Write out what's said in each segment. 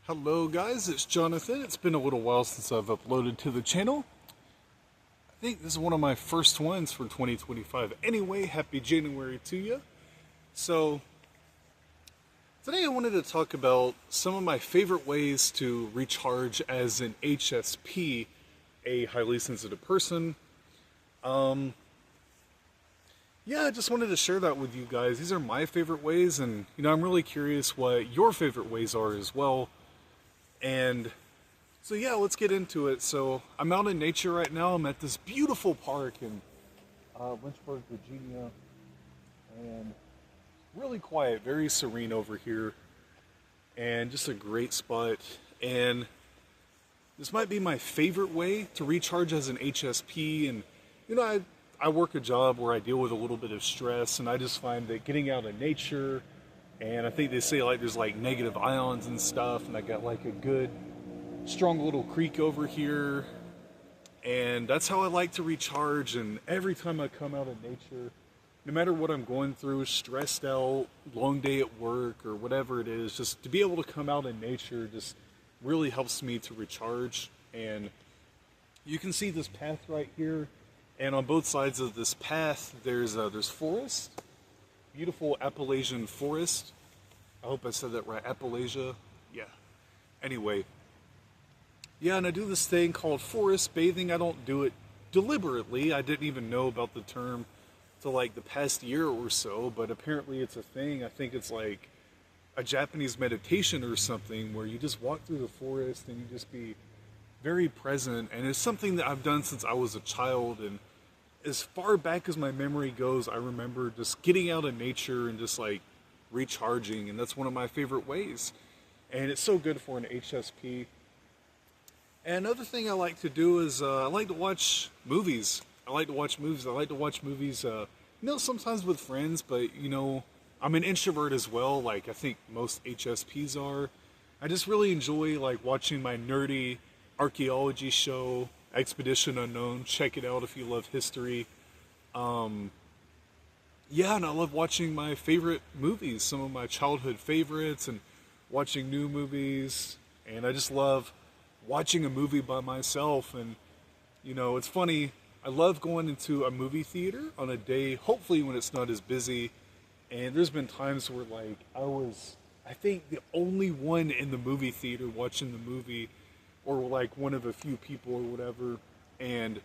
Hello guys, it's Jonathan. It's been a little while since I've uploaded to the channel. I think this is one of my first ones for 2025. Anyway, happy January to you. So, today I wanted to talk about some of my favorite ways to recharge as an HSP, a highly sensitive person. Yeah, I just wanted to share that with you guys. These are my favorite ways, and I'm really curious what your favorite ways are as well. And so yeah, let's get into it. So I'm out in nature right now. I'm at this beautiful park in Lynchburg, Virginia, and really quiet, very serene over here, and just a great spot. And this might be my favorite way to recharge as an HSP. And I work a job where I deal with a little bit of stress, and I just find that getting out in nature, and I think they say like there's like negative ions and stuff, and I got like a good strong little creek over here, and that's how I like to recharge. And every time I come out in nature, no matter what I'm going through, stressed out, long day at work or whatever it is, just to be able to come out in nature just really helps me to recharge. And you can see this path right here, and on both sides of this path there's forest, beautiful Appalachian forest. I hope I said that right, Appalachia. Yeah. Anyway, yeah, and I do this thing called forest bathing. I don't do it deliberately. I didn't even know about the term till like the past year or so, but apparently it's a thing. I think it's like a Japanese meditation or something where you just walk through the forest and you just be very present. And it's something that I've done since I was a child, and as far back as my memory goes, I remember just getting out in nature and just like recharging, and that's one of my favorite ways. And it's so good for an HSP. And another thing I like to do is I like to watch movies. I like to watch movies, sometimes with friends, but I'm an introvert as well, like I think most HSPs are. I just really enjoy like watching my nerdy archaeology show, Expedition Unknown. Check it out if you love history. Yeah, and I love watching my favorite movies, some of my childhood favorites, and watching new movies. And I just love watching a movie by myself. And it's funny, I love going into a movie theater on a day, hopefully when it's not as busy. And there's been times where like I think the only one in the movie theater watching the movie, or like one of a few people or whatever. And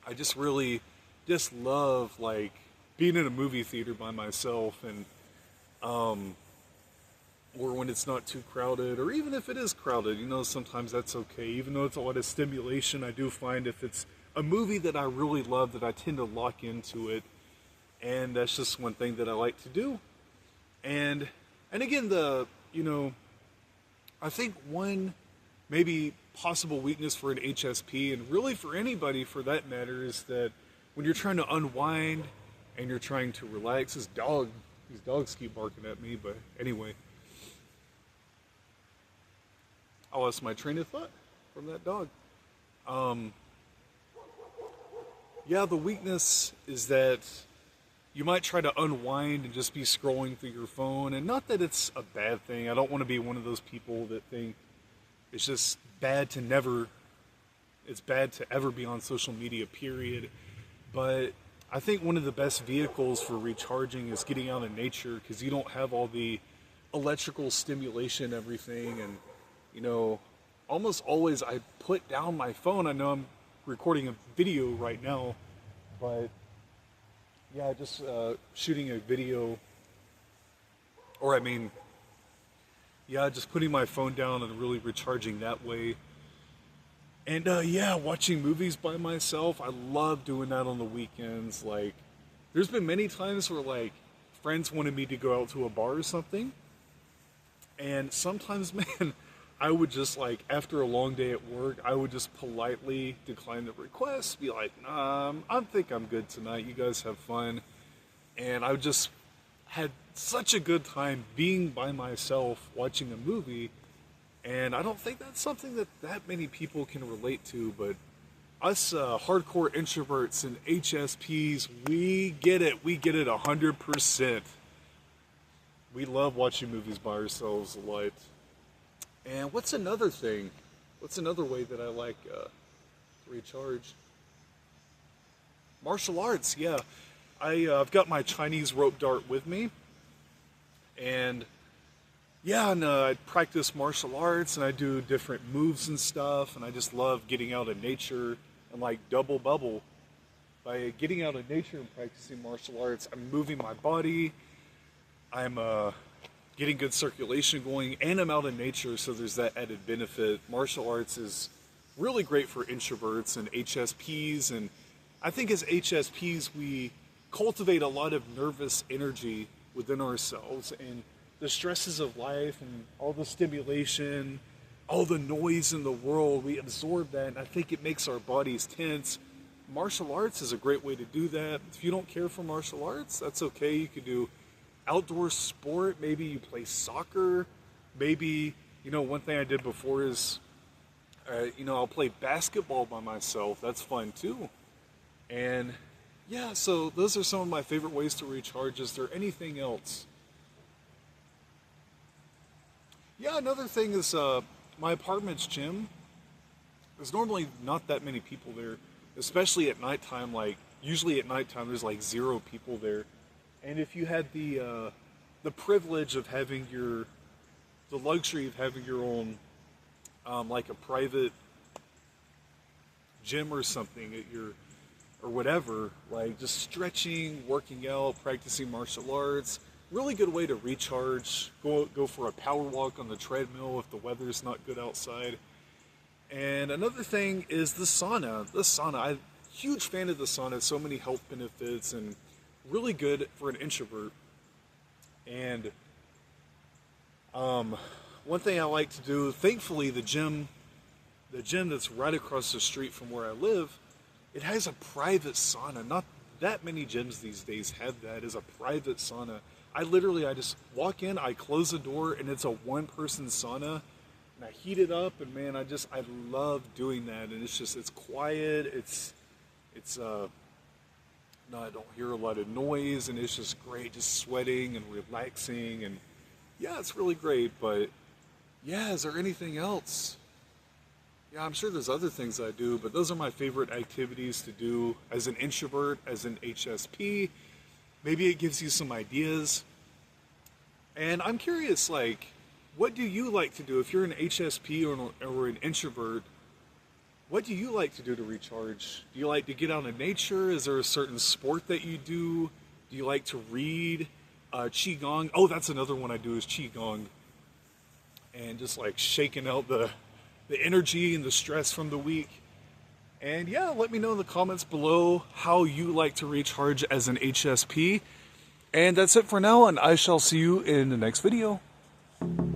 I just really just love like being in a movie theater by myself, and or when it's not too crowded, or even if it is crowded, sometimes that's okay. Even though it's a lot of stimulation, I do find if it's a movie that I really love, that I tend to lock into it. And that's just one thing that I like to do. And again, I think one maybe possible weakness for an HSP, and really for anybody for that matter, is that when you're trying to unwind and you're trying to relax, these dogs keep barking at me, but anyway, I lost my train of thought from that dog. Yeah, the weakness is that you might try to unwind and just be scrolling through your phone, and not that it's a bad thing. I don't want to be one of those people that think it's just it's bad to ever be on social media, period. But I think one of the best vehicles for recharging is getting out in nature, because you don't have all the electrical stimulation and everything. And almost always I put down my phone. I know I'm recording a video right now, but yeah, just shooting a video, or just putting my phone down and really recharging that way. And yeah, watching movies by myself, I love doing that on the weekends. Like, there's been many times where like friends wanted me to go out to a bar or something, and sometimes, man, I would just like, after a long day at work, I would just politely decline the request, be like, nah, I think I'm good tonight, you guys have fun. And I just had such a good time being by myself watching a movie. And I don't think that's something that many people can relate to, but us hardcore introverts and HSPs, we get it 100%. We love watching movies by ourselves a lot. And what's another thing? What's another way that I like to recharge? Martial arts, yeah. I've got my Chinese rope dart with me, and yeah, and I practice martial arts, and I do different moves and stuff, and I just love getting out in nature and like double bubble. By getting out in nature and practicing martial arts, I'm moving my body, I'm getting good circulation going, and I'm out in nature, so there's that added benefit. Martial arts is really great for introverts and HSPs, and I think as HSPs we cultivate a lot of nervous energy within ourselves, and the stresses of life and all the stimulation, all the noise in the world, we absorb that, and I think it makes our bodies tense. Martial arts is a great way to do that. If you don't care for martial arts, that's okay. You could do outdoor sport. Maybe you play soccer. Maybe, one thing I did before is, I'll play basketball by myself. That's fun too. And yeah, so those are some of my favorite ways to recharge. Is there anything else? Yeah, another thing is my apartment's gym. There's normally not that many people there, especially at nighttime. Like usually at nighttime, there's like 0 people there. And if you had the privilege of having the luxury of having your own, like a private gym or something at or whatever, like just stretching, working out, practicing martial arts, really good way to recharge. Go for a power walk on the treadmill if the weather's not good outside. And another thing is the sauna. I'm a huge fan of the sauna. So many health benefits and really good for an introvert. And one thing I like to do, thankfully the gym that's right across the street from where I live, it has a private sauna. Not that many gyms these days have that, as a private sauna. I just walk in, I close the door, and it's a one-person sauna, and I heat it up, and man, I love doing that. And it's quiet, no, I don't hear a lot of noise, and it's just great, just sweating and relaxing, and yeah, it's really great. But yeah, is there anything else? Yeah, I'm sure there's other things I do, but those are my favorite activities to do as an introvert, as an HSP. Maybe it gives you some ideas. And I'm curious, like, what do you like to do? If you're an HSP or an introvert, what do you like to do to recharge? Do you like to get out in nature? Is there a certain sport that you do? Do you like to read? Qigong. Oh, that's another one I do, is Qigong. And just like shaking out the energy and the stress from the week. And yeah, let me know in the comments below how you like to recharge as an HSP. And that's it for now, and I shall see you in the next video.